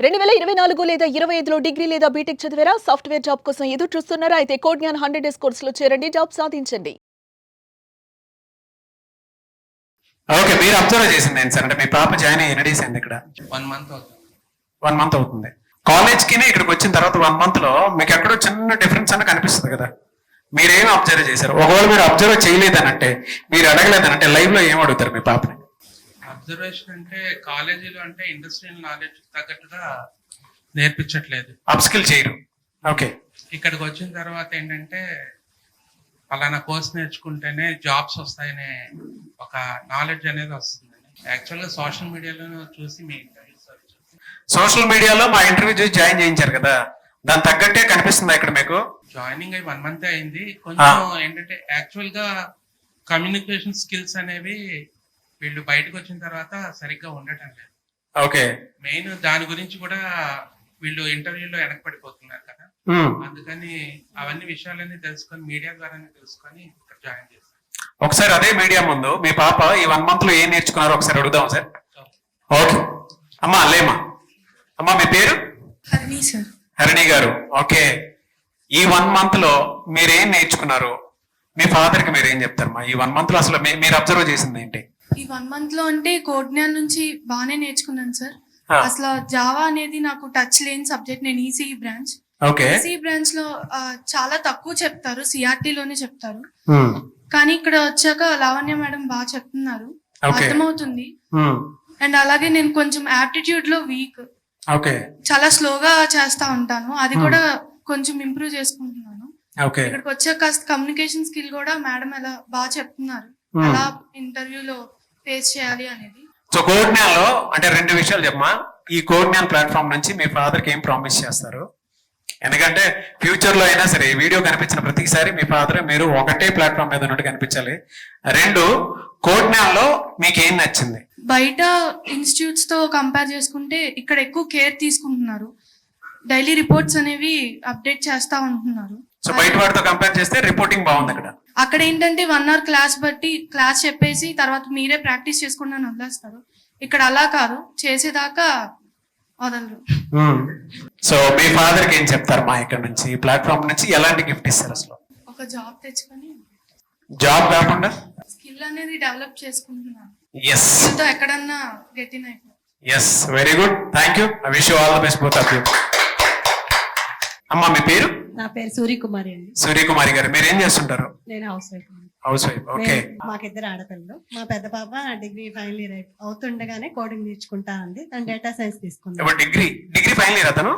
2024 లేదా 25లో డిగ్రీ లేదా బీటెక్ చదివారా? సాఫ్ట్‌వేర్ జాబ్ కోసం ఎదురు చూస్తున్నారా? అయితే కోడ్ జ్ఞాన్ 100 డేస్ కోర్సులో చేరండి, జాబ్ సాధించండి. ఓకే. మీరు అబ్జర్వ్ చేసింది ఏంటి సార్? అంటే మీ పాప జాయిన్ అయ్యి ఎన్ని డేస్ అయింది ఇక్కడ? 1 మంత్ అవుతుంది. 1 మంత్ అవుతుంది. కాలేజ్కి ఇక్కడికి వచ్చిన తర్వాత 1 మంత్ లో మీకు ఎక్కడో చిన్న డిఫరెన్స్ అన్న కనిపిస్తుంది కదా? మీరేం అబ్జర్వ్ చేశారు? ఒకవేళ మీరు అబ్జర్వ్ చేయలేదనంటే, మీరు అడగలేదనంటే లైవ్ లో ఏం అడుగుతారు మీ పాపని? అబ్జర్వేషన్ అంటే కాలేజీలో అంటే ఇండస్ట్రియల్ నాలెడ్జ్ తగ్గట్టుగా నేర్పించట్లేదు, అప్ స్కిల్ చేయరు. ఓకే. ఇక్కడికి వచ్చిన తర్వాత ఏంటంటే పలానా కోర్స్ నేర్చుకుంటేనే జాబ్స్ వస్తాయనే ఒక నాలెడ్జ్ అనేది వస్తుంది. యాక్చువల్గా సోషల్ మీడియాలో చూసి మీ సోషల్ మీడియాలో మా ఇంటర్వ్యూ చూసి జాయిన్ చేయించారు కదా, దాని తగ్గట్టే కనిపిస్తుందా ఇక్కడ మీకు? జాయినింగ్ అయ్యి 1 మంత్ అయింది. కొంచెం ఏంటంటే యాక్చువల్ గా కమ్యూనికేషన్ స్కిల్స్ అనేవి వీళ్ళు బయటకు వచ్చిన తర్వాత సరిగ్గా ఉండటం లేదు. ఓకే. మెయిన్ దాని గురించి కూడా వీళ్ళు ఇంటర్వ్యూలో వెనకపడిపోతున్నారు కదా, అందుకని అవన్నీ విషయాలన్నీ తెలుసుకొని మీడియా ద్వారానే తెలుసుకొని ఇక్కడ జాయిన్ చేశారు. ఒకసారి అదే మీడియా ముందు మీ పాప ఈ 1 మంత్ లో ఏం నేర్చుకున్నారో ఒకసారి అడుగుదాం సార్. ఓకే అమ్మా, లేమ్మా. అమ్మా మీ పేరు? హరిణి సార్. హరిణి గారు. ఓకే. ఈ 1 మంత్ లో మీరేం నేర్చుకున్నారు? మీ ఫాదర్ కి మీరు ఏం చెప్తారమ్మా? ఈ 1 మంత్ లో అసలు మీరు అబ్జర్వ్ చేసింది ఏంటి? ఈ 1 మంత్ లో అంటే కోడ్ జ్ఞాన్ నుంచి బాగానే నేర్చుకున్నాను సార్. అసలు జావా అనేది నాకు టచ్ లేని సబ్జెక్ట్. నేను ఈసీఈ బ్రాంచ్. ఈసీఈ బ్రాంచ్ లో చాలా తక్కువ చెప్తారు, సిఆర్టీ లోనే చెప్తారు. కానీ ఇక్కడ వచ్చాక లావణ్య మేడం బాగా చెప్తున్నారు, అర్థమవుతుంది. అండ్ అలాగే నేను కొంచెం యాప్టిట్యూడ్ లో వీక్, చాలా స్లోగా చేస్తా ఉంటాను. అది కూడా కొంచెం ఇంప్రూవ్ చేసుకుంటున్నాను. ఇక్కడికి వచ్చాక కాస్త కమ్యూనికేషన్ స్కిల్ కూడా మేడం ఎలా బాగా చెప్తున్నారు, ఎలా ఇంటర్వ్యూలో ఫేస్ చేయాలి అనేది. సో కోడ్ జ్ఞాన్ లో అంటే 2 విషయాలు చెప్పమా. ఈ కోడ్ జ్ఞాన్ ప్లాట్ఫామ్ నుంచి మీ ఫాదర్ కి ఏం ప్రామిస్ చేస్తారు? ఎందుకంటే ఫ్యూచర్ లో అయినా సరే ఈ వీడియో కనిపించిన ప్రతిసారి మీ ఫాదర్ మీరు ఒకటే ప్లాట్ఫామ్ మీద ఉన్నట్టు కనిపించాలి. 2, కోడ్ జ్ఞాన్ లో మీకు ఏం నచ్చింది? బయట ఇన్స్టిట్యూట్స్ తో కంపేర్ చేసుకుంటే ఇక్కడ ఎక్కువ కేర్ తీసుకుంటున్నారు. డైలీ రిపోర్ట్స్ అనేవి అప్డేట్ చేస్తా ఉంటున్నారు. సో బయట వాటితో కంపేర్ చేస్తే రిపోర్టింగ్ బాగుంది అక్కడ. అక్కడ ఏంటంటే 1 అవర్ క్లాస్ బట్టి క్లాస్ చెప్పేసి తర్వాత మీరే ప్రాక్టీస్ చేసుకుంటా వదిలేస్తారు. ఇక్కడ అలా కాదు, చేసేదాకా వదలరు. సో మీ ఫాదర్ కి ఏం చెప్తారు మా ఇక్కడ నుంచి ఈ ప్లాట్ఫామ్ నుంచి ఎలాంటి గిఫ్ట్ ఇస్తారు? అసలు ఒక జాబ్ తెచ్చుకొని, జాబ్ కాకుండా స్కిల్ అనేది డెవలప్ చేసుకుంటున్నాను. ఎస్, ఎక్కడన్నా గెట్ ఇన్ అయిపో. Yes, very good, thank you. I wish you all the best both of you. అమ్మా మీ పేరు? నా పేరు సూర్యకుమారి అండి. సూర్యకుమారి గారు, మీరు ఏం చేస్తుంటారు? నేను house wife. House wife. Okay. మాకిద్దరు ఆడపిల్లలు. మా పెద్ద పాప డిగ్రీ ఫైనల్ ఇయర్ అవుతుండగానే కోడింగ్ నేర్చుకుంటా అంది. తను డేటా సైన్స్ తీసుకుంది. డిగ్రీ ఫైనల్ ఇయర్ అతను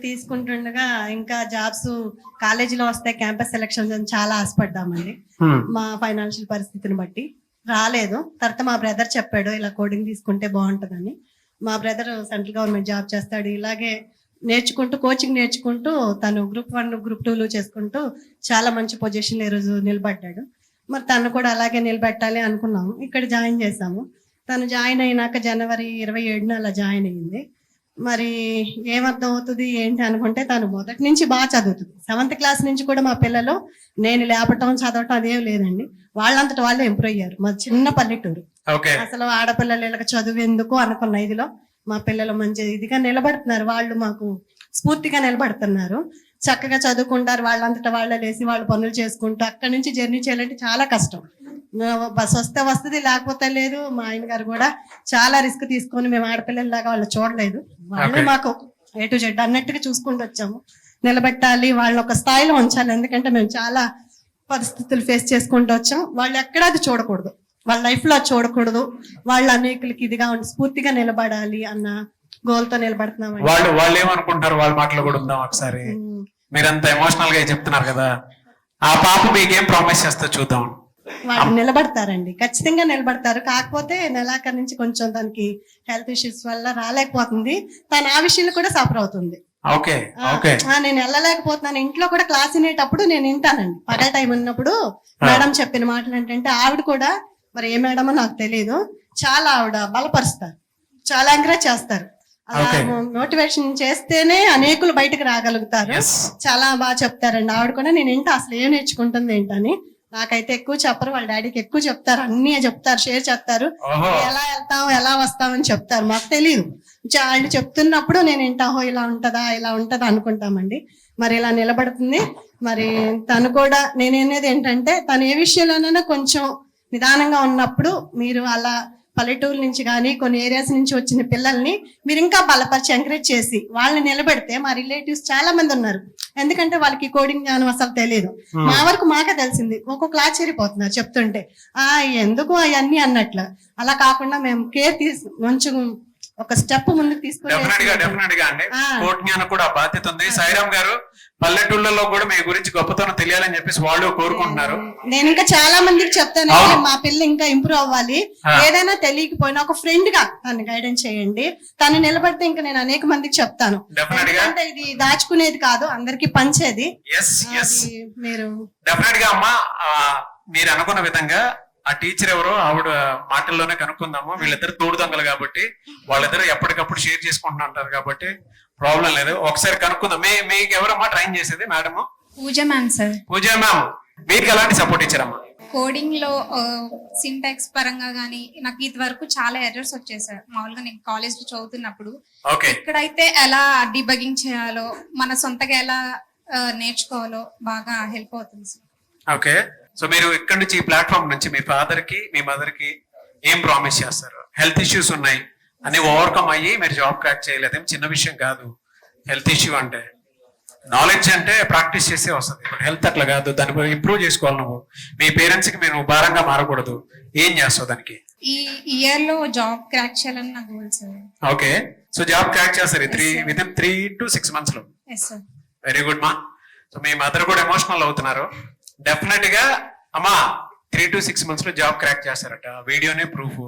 తీసుకుంటుండగా ఇంకా జాబ్స్ కాలేజీలో వస్తే క్యాంపస్ సెలక్షన్స్ అని చాలా ఆశపడ్డామండి. మా ఫైనాన్షియల్ పరిస్థితిని బట్టి రాలేదు. తర్వాత మా బ్రదర్ చెప్పాడు ఇలా కోడింగ్ తీసుకుంటే బాగుంటుందని. మా బ్రదర్ సెంట్రల్ గవర్నమెంట్ జాబ్ చేస్తాడు. ఇలాగే నేర్చుకుంటూ కోచింగ్ నేర్చుకుంటూ తను గ్రూప్ 1 గ్రూప్ 2 చేసుకుంటూ చాలా మంచి పొజిషన్ ఈ రోజు నిలబడ్డాడు. మరి తను కూడా అలాగే నిలబెట్టాలి అనుకున్నాము. ఇక్కడ జాయిన్ చేసాము. తను జాయిన్ అయినాక జనవరి 27న అలా జాయిన్ అయ్యింది. మరి ఏమర్థం అవుతుంది ఏంటి అనుకుంటే తను మొదటి నుంచి బాగా చదువుతుంది. 7th క్లాస్ నుంచి కూడా మా పిల్లలు నేను లేపటం చదవటం అదేం లేదండి, వాళ్ళంతటా వాళ్ళే ఇంప్రూవ్ అయ్యారు. మా చిన్న పల్లెటూరు, అసలు ఆడపిల్లలు వీళ్ళకి చదువు ఎందుకు అనుకున్న ఇదిలో మా పిల్లలు మంచి ఇదిగా నిలబడుతున్నారు. వాళ్ళు మాకు స్ఫూర్తిగా నిలబడుతున్నారు. చక్కగా చదువుకుంటారు. వాళ్ళంతటా వాళ్ళే లేసి వాళ్ళు పనులు చేసుకుంటూ అక్కడి నుంచి జర్నీ చేయాలంటే చాలా కష్టం. బస్ వస్తే వస్తుంది, లేకపోతే లేదు. మా ఆయన గారు కూడా చాలా రిస్క్ తీసుకొని మేము ఆడపిల్లలాగా వాళ్ళు చూడలేదు. వాళ్ళు మాకు A to Z అన్నట్టుగా చూసుకుంటూ వచ్చాము. నిలబెట్టాలి, వాళ్ళని ఒక స్థాయిలో ఉంచాలి. ఎందుకంటే మేము చాలా పరిస్థితులు ఫేస్ చేసుకుంటూ వచ్చాం. వాళ్ళు ఎక్కడ అది చూడకూడదు, వాళ్ళ లైఫ్ లో చూడకూడదు. వాళ్ళు అనేకులకి ఇదిగా ఉండి స్ఫూర్తిగా నిలబడాలి అన్న గోల్ తో నిలబడుతున్నాం. వాళ్ళు ఏమనుకుంటారు? వాళ్ళ మాటలు కూడా ఉందాం ఒకసారి. మీరంతా ఎమోషనల్ గా చెప్తున్నారు కదా, ఆ పాప మీకేం ప్రామిస్ చేస్తా చూద్దాం. వాళ్ళు నిలబడతారండి, ఖచ్చితంగా నిలబడతారు. కాకపోతే నెలాఖరు నుంచి కొంచెం దానికి హెల్త్ ఇష్యూస్ వల్ల రాలేకపోతుంది. తను ఆ విషయంలో కూడా సఫర్ అవుతుంది. నేను వెళ్ళలేకపోతున్నాను. ఇంట్లో కూడా క్లాస్ వినేటప్పుడు నేను వింటానండి. పగల టైం ఉన్నప్పుడు మేడం చెప్పిన మాటలు ఏంటంటే ఆవిడ కూడా మరి ఏ మేడమో నాకు తెలియదు, చాలా ఆవిడ బలపరుస్తారు, చాలా ఎంకరేజ్ చేస్తారు. మోటివేషన్ చేస్తేనే అనేకులు బయటకు రాగలుగుతారు. చాలా బాగా చెప్తారండి. ఆవిడ కూడా నేను ఏంటో అసలు ఏం నేర్చుకుంటుంది ఏంటని నాకైతే ఎక్కువ చెప్పరు, వాళ్ళ డాడీకి ఎక్కువ చెప్తారు, అన్ని చెప్తారు, షేర్ చేస్తారు. ఓహో. ఎలా వెళ్తాం ఎలా వస్తామని చెప్తారు, మాకు తెలియదు. వాళ్ళు చెప్తున్నప్పుడు నేను వింటాహో ఇలా ఉంటదా అనుకుంటామండి. మరి ఇలా నిలబడుతుంది. మరి తను కూడా నేనేది ఏంటంటే తను ఏ విషయంలోనైనా కొంచెం నిదానంగా ఉన్నప్పుడు మీరు అలా పల్లెటూరు నుంచి కానీ కొన్ని ఏరియాస్ నుంచి వచ్చిన పిల్లల్ని మీరు ఇంకా బలపరిచి ఎంకరేజ్ చేసి వాళ్ళని నిలబెడితే, మా రిలేటివ్స్ చాలా మంది ఉన్నారు, ఎందుకంటే వాళ్ళకి కోడింగ్ జ్ఞానం అసలు తెలియదు. మా వరకు మాకే తెలిసింది, ఒక్కొక్క క్లాస్ చేరిపోతున్నారు చెప్తుంటే ఎందుకు అవన్నీ అన్నట్లు. అలా కాకుండా మేము కేర్ కొంచెం ఒక స్టెప్ ముందుకు డెఫినెట్ గా అండి. కోట్ జ్ఞానం కూడా ఆ బాధ్యత ఉంది. సాయిరామ్ గారు, పల్లెటూళ్ళలో కూడా మీ గురించి గొప్పతనం తెలియాలని చెప్పేసి వాళ్ళు కోరుకుంటున్నారు. నేను ఇంకా చాలా మందికి చెప్తాను, మా పిల్ల ఇంకా ఇంప్రూవ్ అవ్వాలి, ఏదైనా తెలియకపోయినా ఒక ఫ్రెండ్ గా తను గైడెన్స్ చేయండి, తను నిలబడితే ఇంకా నేను అనేక మందికి చెప్తాను. ఎందుకంటే ఇది దాచుకునేది కాదు, అందరికి పంచేది. మీరు డెఫినెట్ గా అమ్మా, మీరు అనుకున్న విధంగా ఆ టీచర్ ఎవరో ఆవిడ మాటల్లోనే కనుక్కుందాము. వీళ్ళిద్దరు తోడు దొంగలు కాబట్టి వాళ్ళిద్దరు ఎప్పటికప్పుడు షేర్ చేసుకుంటూ ఉంటారు కాబట్టి ప్రాబ్లం లేదు. ఒకసారి కనుక్కుందాం. మీకు ఎవరమ్మా ట్రైన్ చేసేది? మేడం పూజ మ్యామ్ సార్. పూజ మ్యామ్, మీకు ఎలాంటి సపోర్ట్ ఇచ్చారమ్మా? కోడింగ్ లో సింటాక్స్ పరంగా గానీ నాకు ఇది వరకు చాలా ఎర్రర్స్ వచ్చాయి సార్. మామూలుగా నేను కాలేజ్ లో చదువుతున్నప్పుడు ఇక్కడైతే ఎలా డిబగింగ్ చేయాలో, మన సొంతగా ఎలా నేర్చుకోవాలో బాగా హెల్ప్ అవుతుంది సార్. ఓకే, సో మీరు ఇక్కడ నుంచి ఈ ప్లాట్ఫామ్ నుంచి మీ ఫాదర్ కి మీ మదర్ కి ఏం ప్రామిస్ చేస్తారు? హెల్త్ ఇష్యూస్ ఉన్నాయి అని ఓవర్కమ్ అయ్యి మీరు జాబ్ క్రాక్ చేయలేదేం చిన్న విషయం కాదు. హెల్త్ ఇష్యూ అంటే నాలెడ్జ్ అంటే ప్రాక్టీస్ చేసే వస్తుంది. ఇప్పుడు హెల్త్ అట్లా కాదు, దాన్ని ఇంప్రూవ్ చేసుకోవాలి. నువ్వు మీ పేరెంట్స్ కి మీరు భారంగా మారకూడదు. ఏం చేస్తావు దానికి? ఈ ఇయర్ లో జాబ్ క్రాక్ చేయాలని నా goal sir. Okay, so job crack చేస్తారు వితిన్ 3 to 6 months లో. Yes sir. వెరీ గుడ్ మా. సో మీ మదర్ కూడా ఎమోషనల్ అవుతున్నారు. డెఫినెట్ గా అమ్మా 3 to 6 months లో జాబ్ క్రాక్ చేస్తారట. వీడియోనే ప్రూఫ్.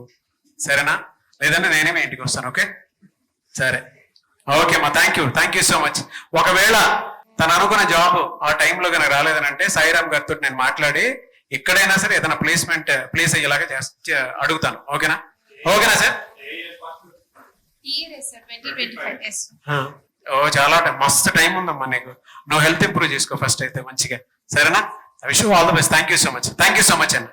సరేనా? లేదంటే నేనే మీ ఇంటికి వస్తాను. ఓకే, సరే. ఓకే అమ్మా, థ్యాంక్ యూ సో మచ్. ఒకవేళ తను అనుకున్న జాబ్ ఆ టైంలో కనుక రాలేదనంటే సాయిరామ్ గారితో నేను మాట్లాడి ఎక్కడైనా సరే ఏదైనా ప్లేస్ అయ్యేలాగా అడుగుతాను. ఓకేనా సార్? చాలా మస్తు టైం ఉందమ్మా నీకు. నువ్వు హెల్త్ ఇంప్రూవ్ చేసుకో ఫస్ట్ అయితే మంచిగా. సరేనా? I wish you all the best. Thank you so much. Thank you so much, Anna.